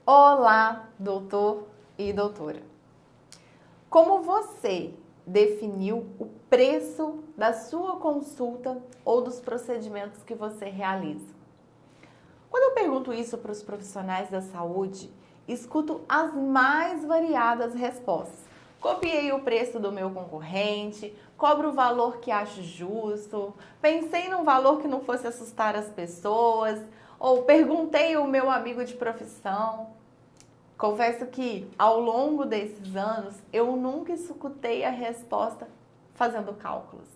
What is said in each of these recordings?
Olá, doutor e doutora. Como você definiu o preço da sua consulta ou dos procedimentos que você realiza? Quando eu pergunto isso para os profissionais da saúde, escuto as mais variadas respostas. Copiei o preço do meu concorrente, cobro o valor que acho justo, pensei num valor que não fosse assustar as pessoas, ou perguntei ao meu amigo de profissão. Confesso que ao longo desses anos eu nunca escutei a resposta fazendo cálculos.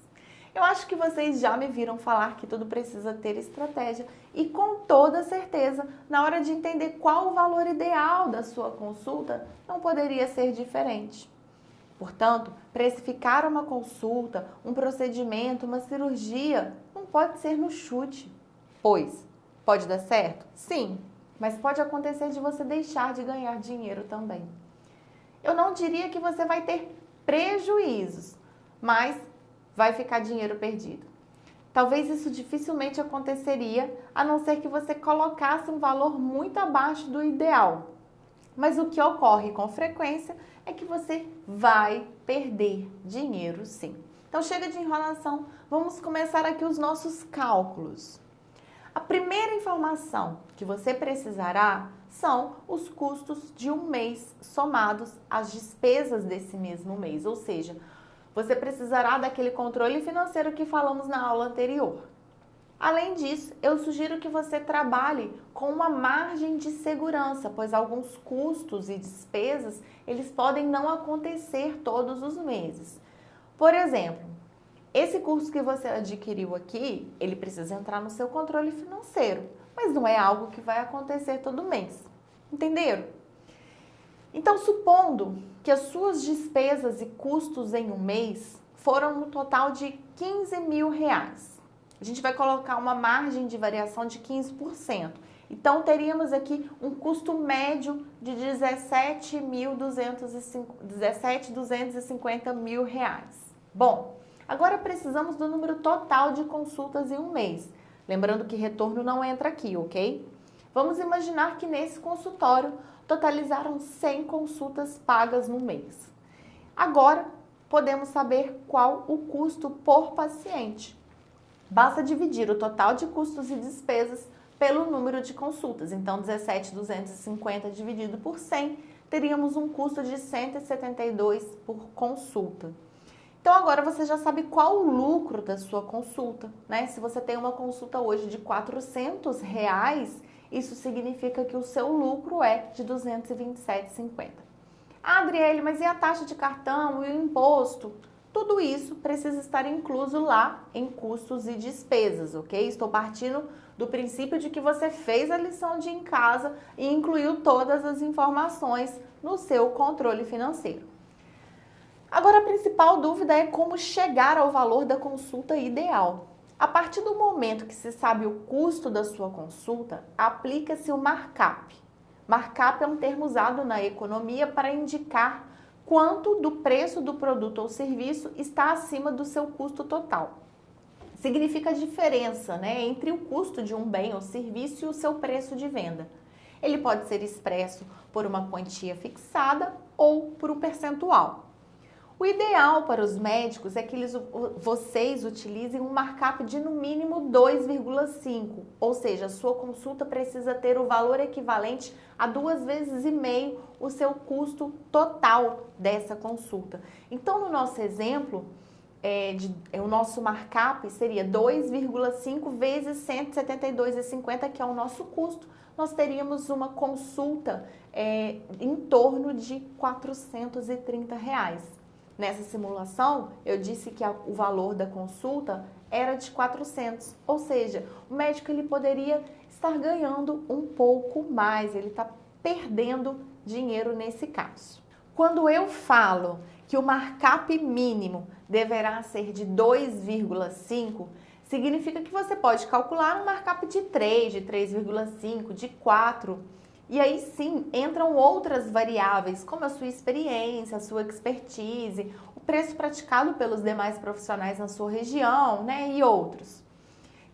Eu acho que vocês já me viram falar que tudo precisa ter estratégia e com toda certeza, na hora de entender qual o valor ideal da sua consulta, não poderia ser diferente. Portanto, precificar uma consulta, um procedimento, uma cirurgia, não pode ser no chute. Pois, pode dar certo? Sim, mas pode acontecer de você deixar de ganhar dinheiro também. Eu não diria que você vai ter prejuízos, mas vai ficar dinheiro perdido. Talvez isso dificilmente aconteceria, a não ser que você colocasse um valor muito abaixo do ideal. Mas o que ocorre com frequência é que você vai perder dinheiro sim. Então chega de enrolação, vamos começar aqui os nossos cálculos. A primeira informação que você precisará são os custos de um mês somados às despesas desse mesmo mês, ou seja, você precisará daquele controle financeiro que falamos na aula anterior. Além disso, eu sugiro que você trabalhe com uma margem de segurança, pois alguns custos e despesas, eles podem não acontecer todos os meses. Por exemplo, esse curso que você adquiriu aqui, ele precisa entrar no seu controle financeiro, mas não é algo que vai acontecer todo mês. Entenderam? Então, supondo que as suas despesas e custos em um mês foram no total de R$ 15.000. A gente vai colocar uma margem de variação de 15%. Então, teríamos aqui um custo médio de R$ 17.250.000. Bom, agora precisamos do número total de consultas em um mês. Lembrando que retorno não entra aqui, ok? Vamos imaginar que nesse consultório totalizaram 100 consultas pagas no mês. Agora, podemos saber qual o custo por paciente. Basta dividir o total de custos e despesas pelo número de consultas. Então, 17.250 dividido por 100, teríamos um custo de 172 por consulta. Então, agora você já sabe qual o lucro da sua consulta, né? Se você tem uma consulta hoje de R$ 400, isso significa que o seu lucro é de R$ 227,50. Ah, Adriele, mas e a taxa de cartão e o imposto? Tudo isso precisa estar incluso lá em custos e despesas, ok? Estou partindo do princípio de que você fez a lição de em casa e incluiu todas as informações no seu controle financeiro. Agora, a principal dúvida é como chegar ao valor da consulta ideal. A partir do momento que se sabe o custo da sua consulta, aplica-se o markup. Markup é um termo usado na economia para indicar quanto do preço do produto ou serviço está acima do seu custo total. Significa a diferença, né, entre o custo de um bem ou serviço e o seu preço de venda. Ele pode ser expresso por uma quantia fixada ou por um percentual. O ideal para os médicos é que vocês utilizem um markup de no mínimo 2,5, ou seja, a sua consulta precisa ter o valor equivalente a 2,5 vezes o seu custo total dessa consulta. Então, no nosso exemplo, o nosso markup seria 2,5 vezes 172,50, que é o nosso custo. Nós teríamos uma consulta em torno de R$ 430. Nessa simulação, eu disse que o valor da consulta era de 400, ou seja, o médico ele poderia estar ganhando um pouco mais, ele está perdendo dinheiro nesse caso. Quando eu falo que o markup mínimo deverá ser de 2,5, significa que você pode calcular um markup de 3, de 3,5, de 4. E aí sim, entram outras variáveis, como a sua experiência, a sua expertise, o preço praticado pelos demais profissionais na sua região, né, e outros.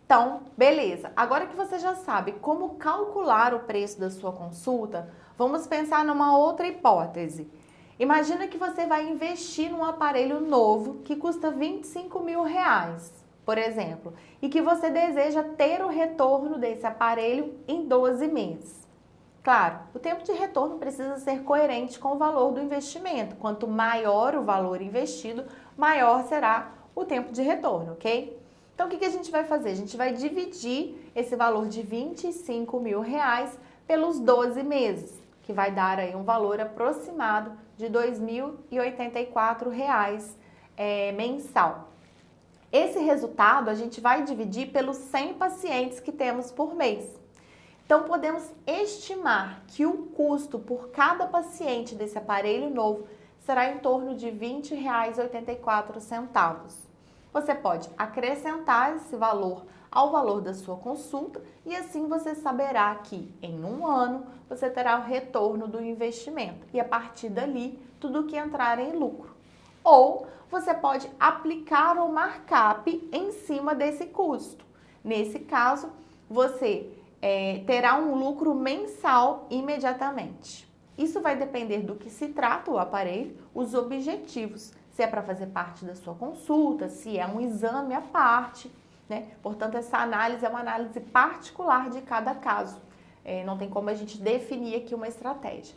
Então, beleza. Agora que você já sabe como calcular o preço da sua consulta, vamos pensar numa outra hipótese. Imagina que você vai investir num aparelho novo que custa R$ 25.000, por exemplo, e que você deseja ter o retorno desse aparelho em 12 meses. Claro, o tempo de retorno precisa ser coerente com o valor do investimento. Quanto maior o valor investido, maior será o tempo de retorno, ok? Então, o que a gente vai fazer? A gente vai dividir esse valor de R$ 25.000 pelos 12 meses, que vai dar aí um valor aproximado de R$ 2.084 mensal. Esse resultado a gente vai dividir pelos 100 pacientes que temos por mês. Então, podemos estimar que o custo por cada paciente desse aparelho novo será em torno de R$ 20,84. Você pode acrescentar esse valor ao valor da sua consulta e assim você saberá que em um ano você terá o retorno do investimento e a partir dali tudo que entrar em lucro. Ou você pode aplicar o markup em cima desse custo. Nesse caso, você terá um lucro mensal imediatamente. Isso vai depender do que se trata o aparelho, os objetivos, se é para fazer parte da sua consulta, se é um exame à parte, né? Portanto, essa análise é uma análise particular de cada caso. Não tem como a gente definir aqui uma estratégia.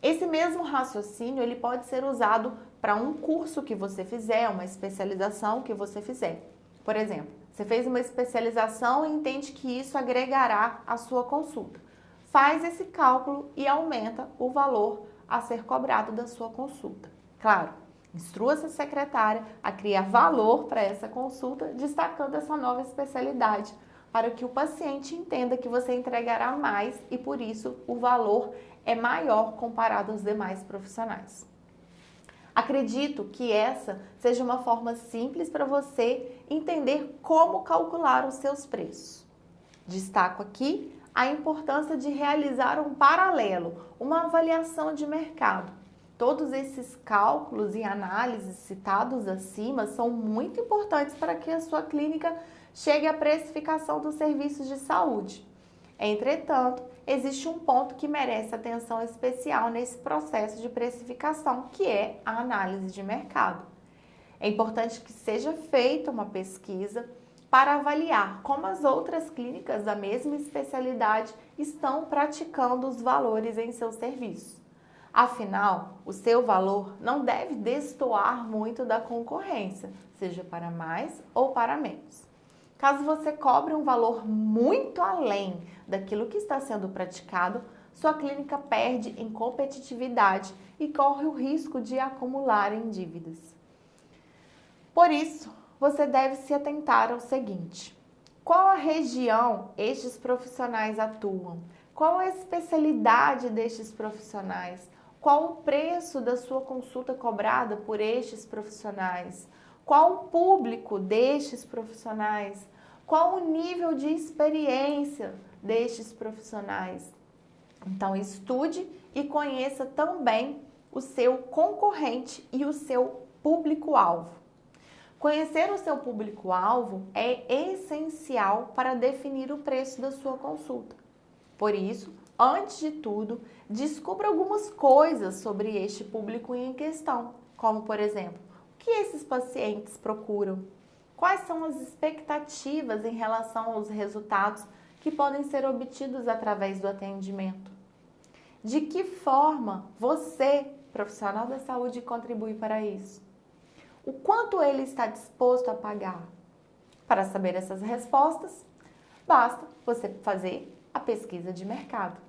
Esse mesmo raciocínio, ele pode ser usado para um curso que você fizer, uma especialização que você fizer. Por exemplo, você fez uma especialização e entende que isso agregará à sua consulta. Faz esse cálculo e aumenta o valor a ser cobrado da sua consulta. Claro, instrua sua secretária a criar valor para essa consulta, destacando essa nova especialidade, para que o paciente entenda que você entregará mais e, por isso, o valor é maior comparado aos demais profissionais. Acredito que essa seja uma forma simples para você entender como calcular os seus preços. Destaco aqui a importância de realizar um paralelo, uma avaliação de mercado. Todos esses cálculos e análises citados acima são muito importantes para que a sua clínica chegue à precificação dos serviços de saúde. Entretanto, existe um ponto que merece atenção especial nesse processo de precificação, que é a análise de mercado. É importante que seja feita uma pesquisa para avaliar como as outras clínicas da mesma especialidade estão praticando os valores em seus serviços. Afinal, o seu valor não deve destoar muito da concorrência, seja para mais ou para menos. Caso você cobre um valor muito além daquilo que está sendo praticado, sua clínica perde em competitividade e corre o risco de acumular em dívidas. Por isso, você deve se atentar ao seguinte: qual a região estes profissionais atuam? Qual a especialidade destes profissionais? Qual o preço da sua consulta cobrada por estes profissionais? Qual o público destes profissionais? Qual o nível de experiência destes profissionais? Então, estude e conheça também o seu concorrente e o seu público-alvo. Conhecer o seu público-alvo é essencial para definir o preço da sua consulta. Por isso, antes de tudo, descubra algumas coisas sobre este público em questão, como, por exemplo, o que esses pacientes procuram, quais são as expectativas em relação aos resultados que podem ser obtidos através do atendimento. De que forma você, profissional da saúde, contribui para isso? O quanto ele está disposto a pagar? Para saber essas respostas, basta você fazer a pesquisa de mercado.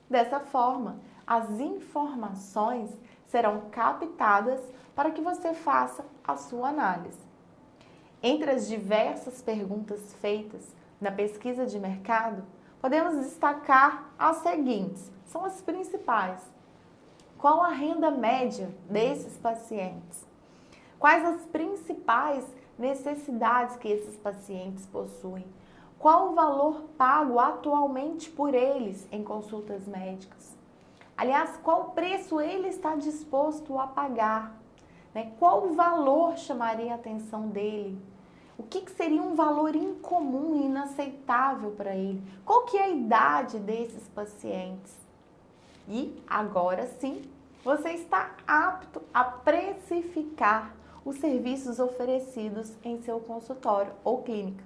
Dessa forma, as informações serão captadas para que você faça a sua análise. Entre as diversas perguntas feitas na pesquisa de mercado, podemos destacar as seguintes, são as principais. Qual a renda média desses pacientes? Quais as principais necessidades que esses pacientes possuem? Qual o valor pago atualmente por eles em consultas médicas? Aliás, qual preço ele está disposto a pagar? Qual valor chamaria a atenção dele? O que seria um valor incomum e inaceitável para ele? Qual que é a idade desses pacientes? E agora sim, você está apto a precificar os serviços oferecidos em seu consultório ou clínica.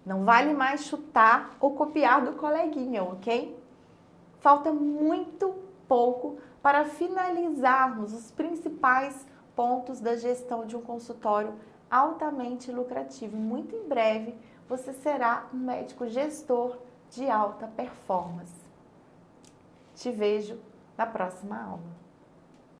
Não vale mais chutar ou copiar do coleguinha, ok? Falta muito pouco para finalizarmos os principais pontos da gestão de um consultório altamente lucrativo. Muito em breve você será um médico gestor de alta performance. Te vejo na próxima aula.